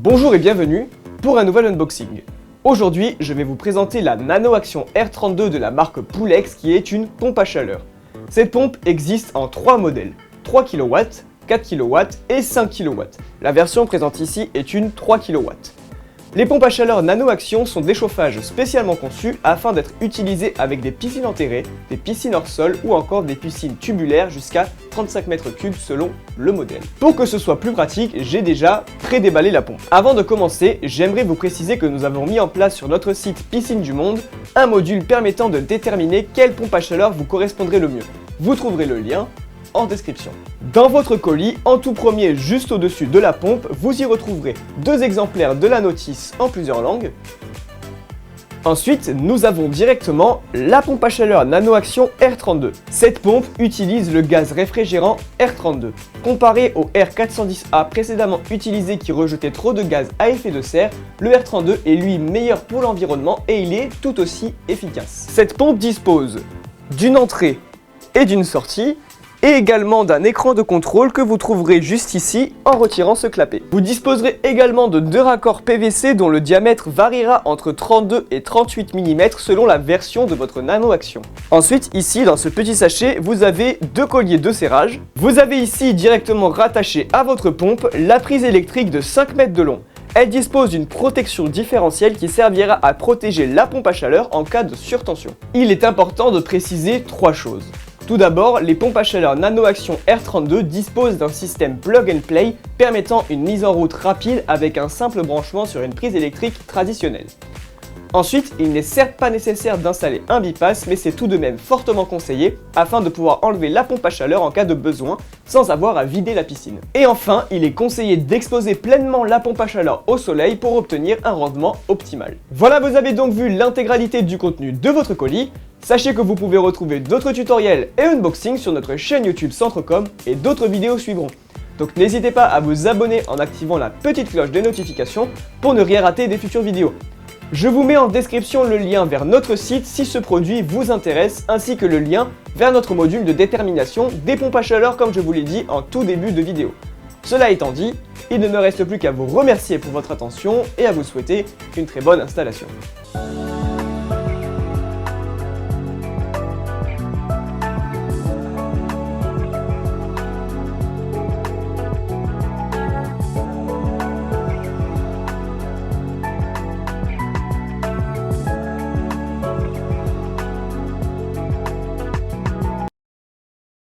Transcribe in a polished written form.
Bonjour et bienvenue pour un nouvel unboxing. Aujourd'hui, je vais vous présenter la Nano Action R32 de la marque Poulex qui est une pompe à chaleur. Cette pompe existe en 3 modèles, 3 kW, 4 kW et 5 kW. La version présente ici est une 3 kW. Les pompes à chaleur Nano Action sont des chauffages spécialement conçus afin d'être utilisés avec des piscines enterrées, des piscines hors sol ou encore des piscines tubulaires jusqu'à 35 m3 selon le modèle. Pour que ce soit plus pratique, j'ai déjà pré-déballé la pompe. Avant de commencer, j'aimerais vous préciser que nous avons mis en place sur notre site Piscine du Monde un module permettant de déterminer quelle pompe à chaleur vous correspondrait le mieux. Vous trouverez le lien en description. Dans votre colis, en tout premier, juste au-dessus de la pompe, vous y retrouverez 2 exemplaires de la notice en plusieurs langues. Ensuite, nous avons directement la pompe à chaleur Nano Action R32. Cette pompe utilise le gaz réfrigérant R32. Comparé au R410A précédemment utilisé qui rejetait trop de gaz à effet de serre, le R32 est lui meilleur pour l'environnement et il est tout aussi efficace. Cette pompe dispose d'une entrée et d'une sortie, et également d'un écran de contrôle que vous trouverez juste ici en retirant ce clapet. Vous disposerez également de 2 raccords PVC dont le diamètre variera entre 32 et 38 mm selon la version de votre Nano Action. Ensuite, ici dans ce petit sachet, vous avez 2 colliers de serrage. Vous avez ici directement rattaché à votre pompe la prise électrique de 5 mètres de long. Elle dispose d'une protection différentielle qui servira à protéger la pompe à chaleur en cas de surtension. Il est important de préciser 3 choses. Tout d'abord, les pompes à chaleur Nano Action R32 disposent d'un système plug and play permettant une mise en route rapide avec un simple branchement sur une prise électrique traditionnelle. Ensuite, il n'est certes pas nécessaire d'installer un bypass, mais c'est tout de même fortement conseillé afin de pouvoir enlever la pompe à chaleur en cas de besoin sans avoir à vider la piscine. Et enfin, il est conseillé d'exposer pleinement la pompe à chaleur au soleil pour obtenir un rendement optimal. Voilà, vous avez donc vu l'intégralité du contenu de votre colis. Sachez que vous pouvez retrouver d'autres tutoriels et unboxings sur notre chaîne YouTube Centrecom et d'autres vidéos suivront. Donc n'hésitez pas à vous abonner en activant la petite cloche des notifications pour ne rien rater des futures vidéos. Je vous mets en description le lien vers notre site si ce produit vous intéresse, ainsi que le lien vers notre module de détermination des pompes à chaleur comme je vous l'ai dit en tout début de vidéo. Cela étant dit, il ne me reste plus qu'à vous remercier pour votre attention et à vous souhaiter une très bonne installation.